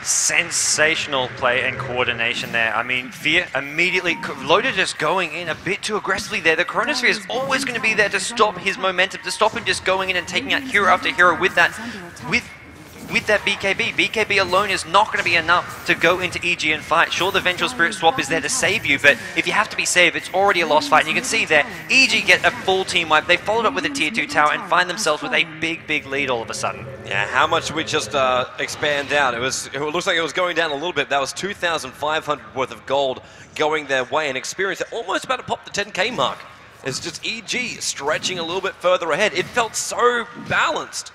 Sensational play and coordination there. I mean, Fear immediately, Loda just going in a bit too aggressively there. The Chronosphere is always going to be there to stop his momentum, to stop him just going in and taking out hero after hero with that, with that BKB. BKB alone is not going to be enough to go into EG and fight. Sure, the Vengeful Spirit swap is there to save you, but if you have to be saved, it's already a lost fight. And you can see there, EG get a full team wipe. They followed up with a tier 2 tower and find themselves with a big lead all of a sudden. Yeah, how much did we just expand out? It looks like it was going down a little bit. That was 2,500 worth of gold going their way, and experience that almost about to pop the 10k mark. It's just EG stretching a little bit further ahead. It felt so balanced.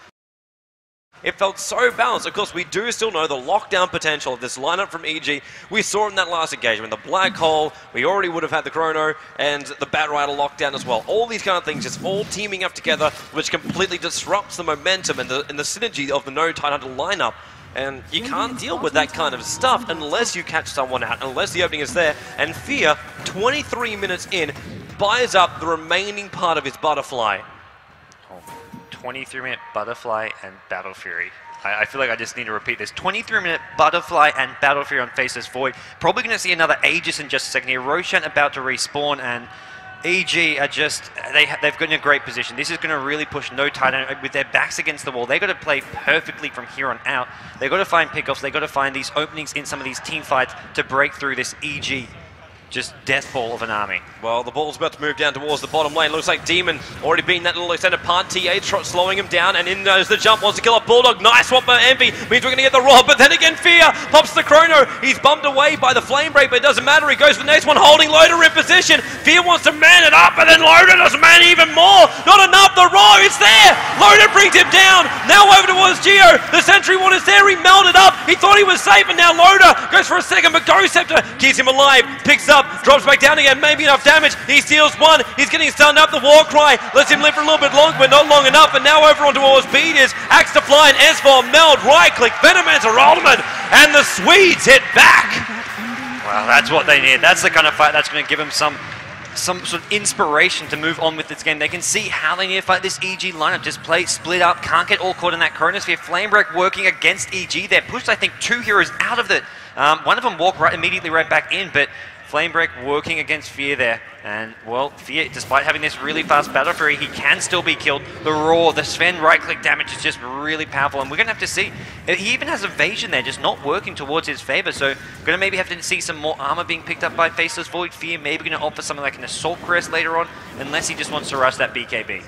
It felt so balanced. Of course, we do still know the lockdown potential of this lineup from EG. We saw it in that last engagement. The Black Hole, we already would have had the Chrono, and the Batrider lockdown as well. All these kind of things just all teaming up together, which completely disrupts the momentum and the synergy of the Tidehunter lineup. And you can't deal with that kind of stuff unless you catch someone out, unless the opening is there. And Fear, 23 minutes in, buys up the remaining part of his Butterfly. 23-minute Butterfly and Battle Fury. I feel like I just need to repeat this. 23-minute Butterfly and Battle Fury on Faceless Void. Probably going to see another Aegis in just a second here. Roshan about to respawn, and EG are just, they've got in a great position. This is going to really push NoTide with their backs against the wall. They've got to play perfectly from here on out. They've got to find pickoffs. They've got to find these openings in some of these team fights to break through this EG just death ball of an army. Well, the ball's about to move down towards the bottom lane. Looks like Demon already being that little extended part. TA slowing him down, and in goes the jump. Wants to kill up Bulldog. Nice swap by Envy. Means we're going to get the rob, but then again, Fear pops the Chrono. He's bumped away by the Flame Break, but it doesn't matter. He goes for the next one, holding Loda in position. Fear wants to man it up, and then Loda does man even more. Not enough. The Raw is there. Loda brings him down. Now over towards Jeyo. The Sentry one is there. He melted up. He thought he was safe, and now Loda goes for a second, but Ghost Scepter keeps him alive. Picks up, drops back down again. Maybe enough damage. He steals one. He's getting stunned up. The War Cry lets him live for a little bit longer, but not long enough. And now over on towards Bdiz. Axe to fly, and S4 meld, right click, Venomancer ultimate, and the Swedes hit back. Well, that's what they need. That's the kind of fight that's going to give them some sort of inspiration to move on with this game. They can see how they need to fight this EG lineup. Just play split up, can't get all caught in that Chronosphere. Flamebreak working against EG. They're pushed, I think, 2 heroes out of it. One of them walked immediately right back in, but Flamebreak working against Fear there. And, well, Fear, despite having this really fast Battle Fury, he can still be killed. The Roar, the Sven right-click damage is just really powerful. And we're going to have to see. He even has Evasion there, just not working towards his favor. So, going to maybe have to see some more armor being picked up by Faceless Void. Fear maybe going to offer something like an Assault Crest later on, unless he just wants to rush that BKB.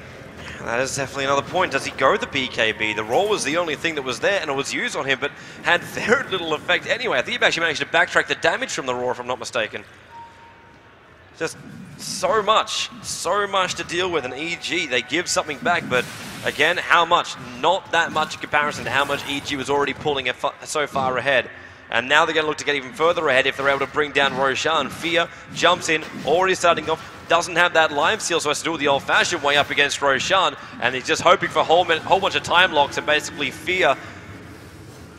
That is definitely another point. Does he go the BKB? The roll was the only thing that was there, and it was used on him, but had very little effect anyway. I think he actually managed to backtrack the damage from the roar, if I'm not mistaken. Just so much to deal with. An EG, they give something back, but again, how much? Not that much in comparison to how much EG was already pulling it so far ahead. And now they're going to look to get even further ahead if they're able to bring down Roshan. Fear jumps in, already starting off. Doesn't have that live seal, so has to do it the old-fashioned way up against Roshan, and he's just hoping for a whole bunch of time locks, and basically Fear.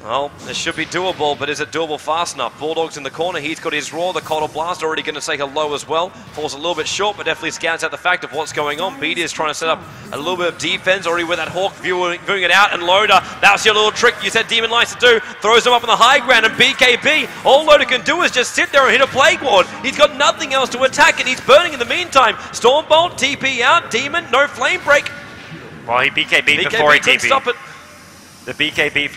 Well, this should be doable, but is it doable fast enough? Bulldog's in the corner, he's got his Roar, the Coddle Blast already going to say hello as well. Falls a little bit short, but definitely scouts out the fact of what's going on. Bdiz is trying to set up a little bit of defense, already with that Hawk viewing it out, and Loda, that's your little trick you said Demon likes to do, throws him up on the high ground, and BKB, all Loda can do is just sit there and hit a Plague Ward. He's got nothing else to attack, and he's burning in the meantime. Stormbolt, TP out, Demon, no Flame Break. Well, he BKB'd before he TP'd. Stop it. The BKB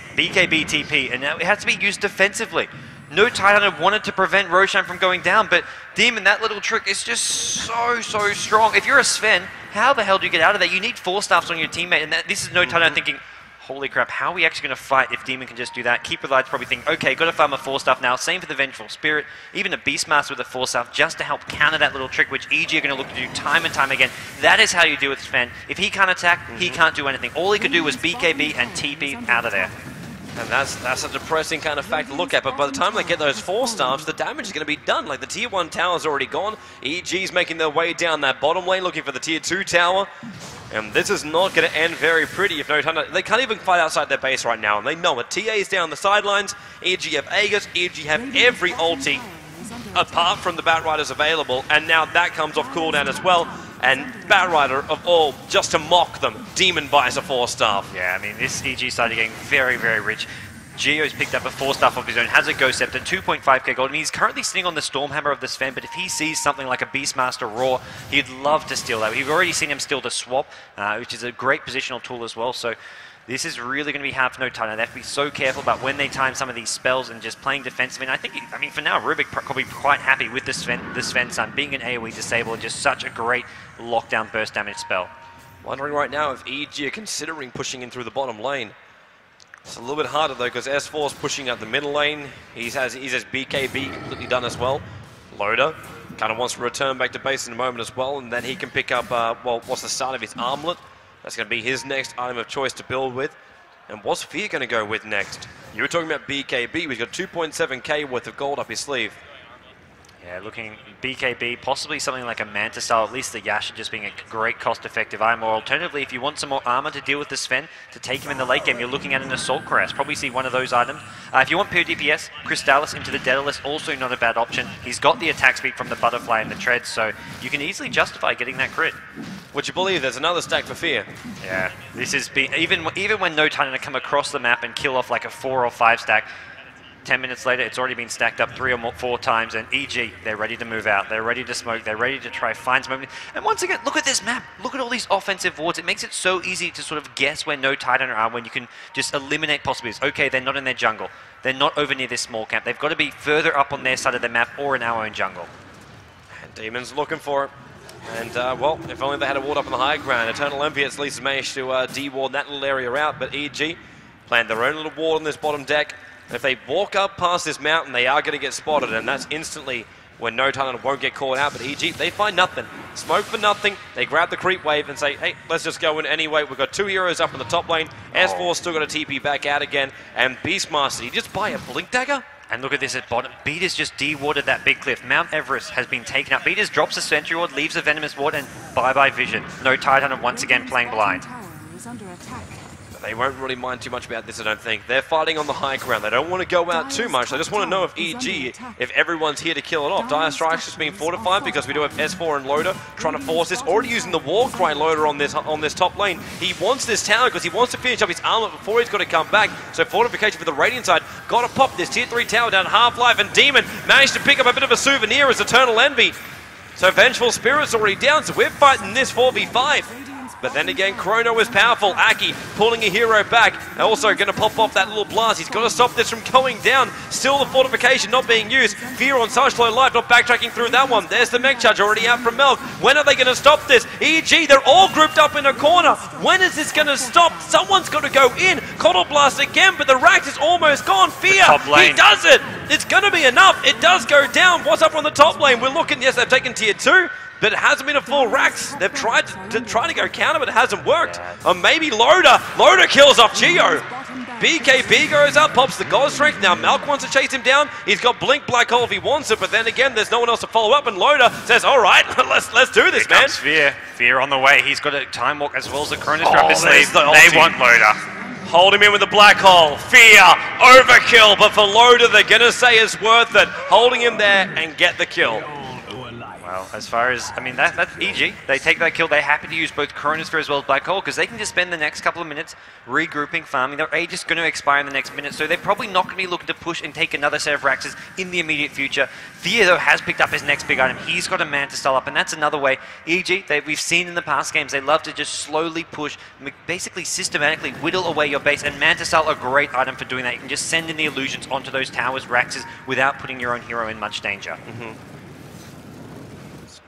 TP, and now it has to be used defensively. NoTide wanted to prevent Roshan from going down, but Demon, that little trick is just so strong. If you're a Sven, how the hell do you get out of that? You need 4 staffs on your teammate, and this is NoTide thinking, holy crap, how are we actually going to fight if Demon can just do that? Keeper Light's probably thinking, okay, got to farm a 4 staff now. Same for the Vengeful Spirit, even a Beastmaster with a 4 staff, just to help counter that little trick, which EG are going to look to do time and time again. That is how you deal with Sven. If he can't attack, he can't do anything. All he could do was BKB and TP out of there. And that's a depressing kind of fact to look at, but by the time they get those 4 staffs, the damage is going to be done. Like, the tier 1 tower's already gone. EG's making their way down that bottom lane, looking for the tier 2 tower. And this is not going to end very pretty if NoTide. They can't even fight outside their base right now, and they know it. TA's down the sidelines, EG have Aegis, EG have every ulti apart from the Batriders available, and now that comes off cooldown as well. And Batrider, of all, just to mock them, Demon buys a 4 staff. Yeah, I mean, this EG started getting very rich. Jeyo's picked up a 4 staff of his own, has a Ghost Scepter, 2.5k gold, and he's currently sitting on the Stormhammer of the Sven, but if he sees something like a Beastmaster Roar, he'd love to steal that. We've already seen him steal the Swap, which is a great positional tool as well, so this is really going to be hard for NoTide. They have to be so careful about when they time some of these spells and just playing defensive. And I mean, for now, Rubick probably quite happy with the Sven Sun being an AoE disable, just such a great lockdown burst damage spell. Wondering right now if EG are considering pushing in through the bottom lane. It's a little bit harder though, because S4's pushing up the middle lane. He has BKB completely done as well. Loda kind of wants to return back to base in a moment as well, and then he can pick up, well, what's the start of his armlet? That's going to be his next item of choice to build with. And what's Fear going to go with next? You were talking about BKB. He's got 2.7k worth of gold up his sleeve. Yeah, looking BKB, possibly something like a Manta style, at least the Yasha just being a great cost-effective item. Or alternatively, if you want some more armor to deal with the Sven, to take him in the late game, you're looking at an Assault Cuirass. Probably see one of those items. If you want pure DPS, Crystallis into the Daedalus, also not a bad option. He's got the attack speed from the Butterfly and the Tread, so you can easily justify getting that crit. Would you believe there's another stack for Fear? Yeah, this has been, even when NoTide come across the map and kill off like a 4 or 5 stack, 10 minutes later, it's already been stacked up 3 or 4 times, and EG, they're ready to move out. They're ready to smoke. They're ready to try find some opening. And once again, look at this map. Look at all these offensive wards. It makes it so easy to sort of guess where NoTide are when you can just eliminate possibilities. Okay, they're not in their jungle. They're not over near this small camp. They've got to be further up on their side of the map or in our own jungle. And Demon's looking for it. And, well, if only they had a ward up on the high ground. EternalLenvy at least managed to de-ward that little area out, but EG planned their own little ward on this bottom deck. And if they walk up past this mountain, they are going to get spotted, and that's instantly when NoTide won't get caught out. But EG, they find nothing. Smoke for nothing. They grab the creep wave and say, hey, let's just go in anyway. We've got 2 heroes up in the top lane. S4 still got a TP back out again. And Beastmaster, he just buy a Blink Dagger? And look at this at bottom. Bdiz just de-warded that big cliff. Mount Everest has been taken out. Bdiz drops a Sentry Ward, leaves a Venomous Ward, and bye-bye vision. No Tidehunter once again playing blind. They won't really mind too much about this, I don't think. They're fighting on the high ground. They don't want to go out too much. They just want to know if EG, if everyone's here to kill it off. Dire Strike's just being fortified because we do have S4 and Loda trying to force this. Already using the Warcry Loda on this top lane. He wants this tower because he wants to finish up his armor before he's got to come back. So fortification for the Radiant side. Got to pop this tier 3 tower down half-life, and Demon managed to pick up a bit of a souvenir as EternalLenvy. So Vengeful Spirit's already down, so we're fighting this 4v5. But then again, Chrono is powerful. Akke pulling a hero back. Also going to pop off that little blast. He's got to stop this from going down. Still the fortification not being used. Fear on such low life, not backtracking through that one. There's the mech charge already out from Maelk. When are they going to stop this? EG, they're all grouped up in a corner. When is this going to stop? Someone's got to go in. Coddle Blast again, but the Rax is almost gone. Fear, he does it. It's going to be enough. It does go down. What's up on the top lane? We're looking, yes, they've taken tier 2. But it hasn't been a full Rax. They've tried to go counter, but it hasn't worked. Or maybe Loda. Loda kills off Jeyo. BKB goes up, pops the God Strength. Now Maelk wants to chase him down. He's got Blink Black Hole if he wants it, but then again, there's no one else to follow up, and Loda says, all right, let's do this, man. Fear. Fear on the way. He's got a Time Walk as well as the Chronostrap up his sleeve. They want Loda. Hold him in with the Black Hole. Fear. Overkill, but for Loda, they're going to say it's worth it. Holding him there and get the kill. Well, as far as, I mean, that's EG. They take that kill. They're happy to use both Chronosphere as well as Black Hole because they can just spend the next couple of minutes regrouping, farming. Their age is going to expire in the next minute, so they're probably not going to be looking to push and take another set of Raxes in the immediate future. Fear, though, has picked up his next big item. He's got a Manta style up, and that's another way. EG, we've seen in the past games, they love to just slowly push, basically systematically whittle away your base, and Manta style a great item for doing that. You can just send in the illusions onto those towers, Raxes, without putting your own hero in much danger.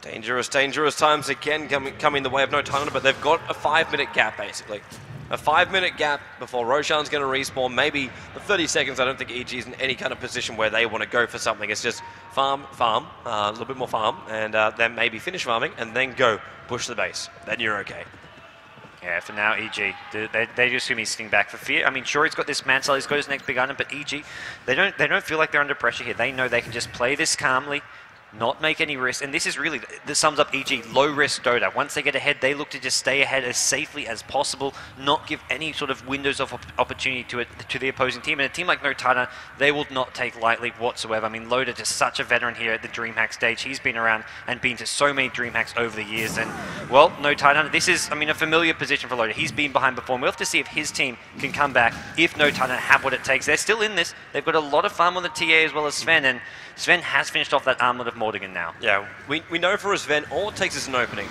Dangerous times again coming the way of NoTide, but they've got a 5-minute gap, basically. A 5-minute gap before Roshan's going to respawn. Maybe the 30 seconds, I don't think EG is in any kind of position where they want to go for something. It's just farm, a little bit more farm, and then maybe finish farming, and then go push the base. Then you're okay. Yeah, for now, EG, they just going to be sitting back for Fear. I mean, sure, he's got this Mantle, he's got his next big item, but EG, they don't feel like they're under pressure here. They know they can just play this calmly, not make any risk, and this is really, this sums up EG, low risk Dota. Once they get ahead, they look to just stay ahead as safely as possible, not give any sort of windows of opportunity to the opposing team. And a team like NoTide, they will not take lightly whatsoever. I mean, Loda just such a veteran here at the DreamHack stage. He's been around and been to so many DreamHacks over the years, and well, NoTide, this is, I mean, a familiar position for Loda. He's been behind before, and we'll have to see if his team can come back, if NoTide have what it takes. They're still in this. They've got a lot of farm on the TA as well as Sven, and Sven has finished off that Armlet of Mordigan now. Yeah, we know for a Sven, all it takes is an opening.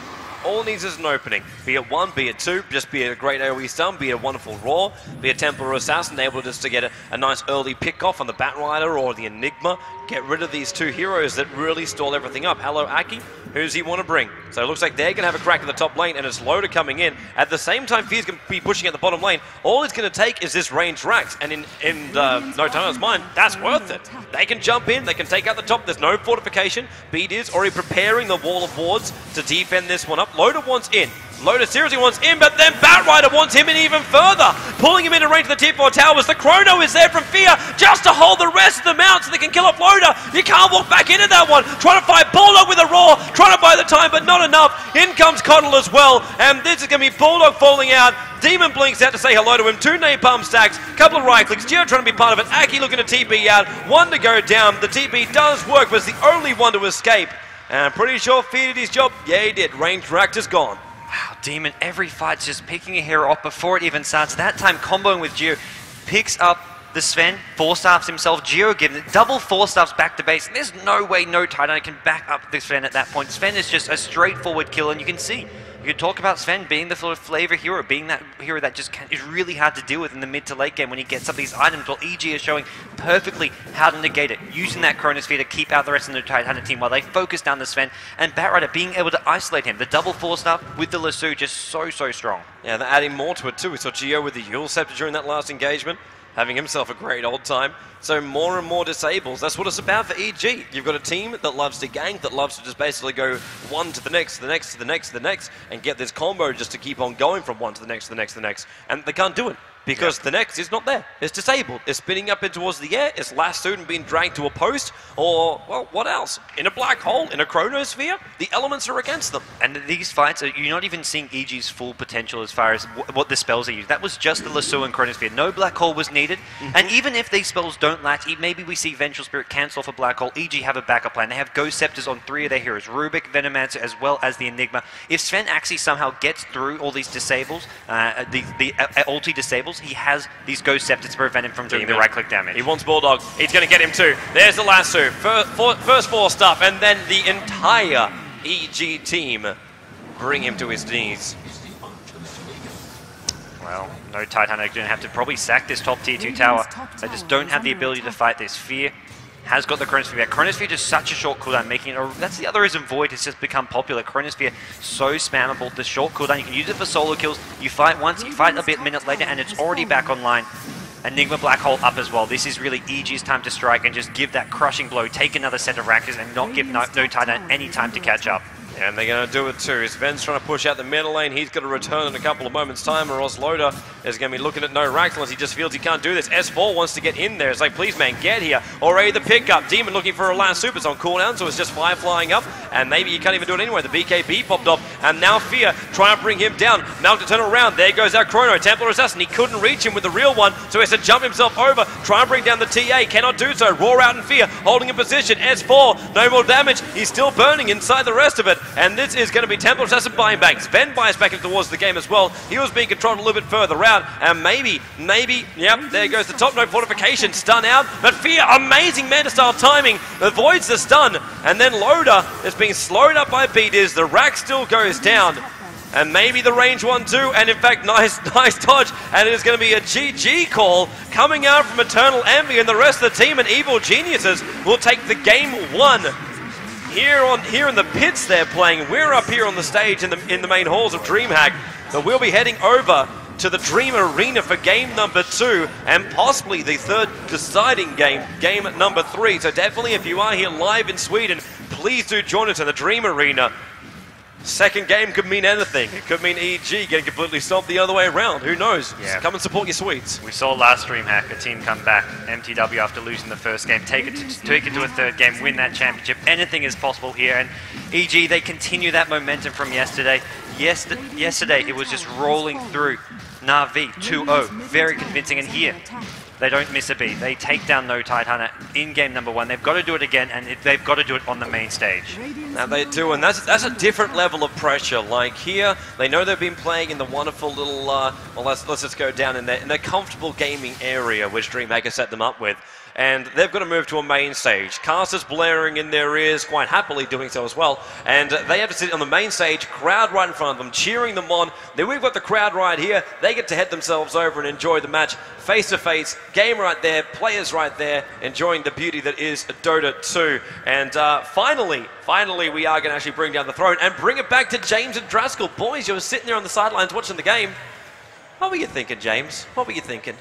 All it needs is an opening. Be it 1, be it 2, just be it a great AoE stun, be it a wonderful Roar, be a Templar Assassin, able just to get a nice early pick off on the Batrider or the Enigma. Get rid of these 2 heroes that really stall everything up. Hello, Akke. Who does he want to bring? So it looks like they're going to have a crack at the top lane, and it's Loda coming in. At the same time, Fear's going to be pushing at the bottom lane. All it's going to take is this ranged Rax, and in NoTide's mind, that's worth it. They can jump in, they can take out the top. There's no fortification. Bdiz already preparing the wall of wards to defend this one up. Loda wants in. Loda seriously wants in, but then Batrider wants him in even further, pulling him into range of the tier 4 towers. The Chrono is there from Fear just to hold the rest of them out so they can kill off Loda. You can't walk back into that one. Trying to fight Bulldog with a roar, trying to buy the time, but not enough. In comes Coddle as well, and this is going to be Bulldog falling out. Demon blinks out to say hello to him. 2 napalm stacks, couple of right clicks. Jeyo trying to be part of it. Akke looking to TP out. 1 to go down. The TP does work, but it's the only one to escape. And I'm pretty sure Fear did his job. Yeah, he did. Ranged reactor's gone. Wow, Demon, every fight's just picking a hero off before it even starts. That time comboing with Jeyo, picks up the Sven, 4-staffs himself, Jeyo giving it double 4-staffs back to base. And there's no way NoTide can back up the Sven at that point. Sven is just a straightforward kill, and you can see, you can talk about Sven being the sort of flavor hero, being that hero that just is really hard to deal with in the mid to late game when he gets up these items, while EG is showing perfectly how to negate it, using that Chronosphere to keep out the rest of the Tidehunter team while they focus down the Sven, and Batrider being able to isolate him. The double 4-staff with the lasso just so strong. Yeah, they're adding more to it too. We saw Jeyo with the Yule Scepter during that last engagement, having himself a great old time. So more and more disables. That's what it's about for EG. You've got a team that loves to gank, that loves to just basically go one to the next, to the next, to the next, to the next, and get this combo just to keep on going from one to the next, to the next, to the next. And they can't do it because the next is not there. It's disabled. It's spinning up in towards the air. It's lassoed and being dragged to a post. Or, well, what else? In a black hole, in a chronosphere, the elements are against them. And these fights, you're not even seeing EG's full potential as far as what the spells are used. That was just the lasso and chronosphere. No black hole was needed. And even if these spells don't latch, maybe we see Vengeful Spirit cancel off a black hole. EG have a backup plan. They have Ghost Scepters on 3 of their heroes, Rubick, Venomancer, as well as the Enigma. If Sven actually somehow gets through all these disables, the ulti disables, he has these Ghost Scepters to prevent him from doing the right-click damage. He wants Bulldog. He's going to get him too. There's the lasso. First 4 stuff, and then the entire EG team bring him to his knees. Well, no Tidehunter going to have to probably sack this top tier 2 tower. They just don't have the ability to fight this. Fear has got the Chronosphere back. Chronosphere just such a short cooldown, making it that's the other reason Void has just become popular. Chronosphere so spammable, the short cooldown, you can use it for solo kills. You fight once, you fight a minute later, and it's already back online. Enigma Black Hole up as well. This is really EG's time to strike and just give that crushing blow, take another set of rackers, and not give NoTide any time to catch up. And they're going to do it too. Sven's trying to push out the middle lane. He's going to return in a couple of moments' time, or else Loda is going to be looking at no racks unless he just feels he can't do this. S4 wants to get in there. It's like, please, man, get here. Already the pickup. Demon looking for a last super. It's on cooldown, so it's just fire flying up. And maybe you can't even do it anyway. The BKB popped off. And now Fear trying to bring him down. Maelk to turn around. There goes our Chrono. Templar Assassin. He couldn't reach him with the real one, so he has to jump himself over. Try and bring down the TA. Cannot do so. Roar out in Fear. Holding in position. S4. No more damage. He's still burning inside the rest of it. And this is going to be Templar Assassin buying back. Sven buys back in towards the game as well. He was being controlled a little bit further out, and maybe, yep, there goes the top note fortification, stun out, but Fear, amazing Meta-style timing, avoids the stun, and then Loda is being slowed up by Bdiz. The rack still goes down, and maybe the range one too, and in fact, nice dodge, and it is going to be a GG call coming out from EternalLenvy, and the rest of the team and Evilgeniuses will take the game 1. Here in the pits they're playing. We're up here on the stage in the main halls of DreamHack, but we'll be heading over to the Dream Arena for game number 2 and possibly the third deciding game number 3. So definitely, if you are here live in Sweden, please do join us in the Dream Arena. Second game could mean anything. It could mean EG getting completely stomped the other way around. Who knows? Yeah. Just come and support your Swedes. We saw last DreamHack, a team come back, MTW after losing the first game, take it to a third game, win that championship. Anything is possible here, and EG, they continue that momentum from yesterday. Yesterday, it was just rolling through. Na'Vi 2-0, very convincing, and here, they don't miss a beat. They take down NoTide in game number 1. They've got to do it again, and they've got to do it on the main stage. Now they do, and that's a different level of pressure. Like here, they know they've been playing in the wonderful little, well, let's just go down in their comfortable gaming area, which DreamHack has set them up with. And they've got to move to a main stage. Casters blaring in their ears, quite happily doing so as well. And they have to sit on the main stage, crowd right in front of them, cheering them on. Then we've got the crowd right here. They get to head themselves over and enjoy the match face to face. Game right there, players right there, enjoying the beauty that is Dota 2. And finally, we are going to actually bring down the throne and bring it back to James and Draskell. Boys, you were sitting there on the sidelines watching the game. What were you thinking, James? What were you thinking?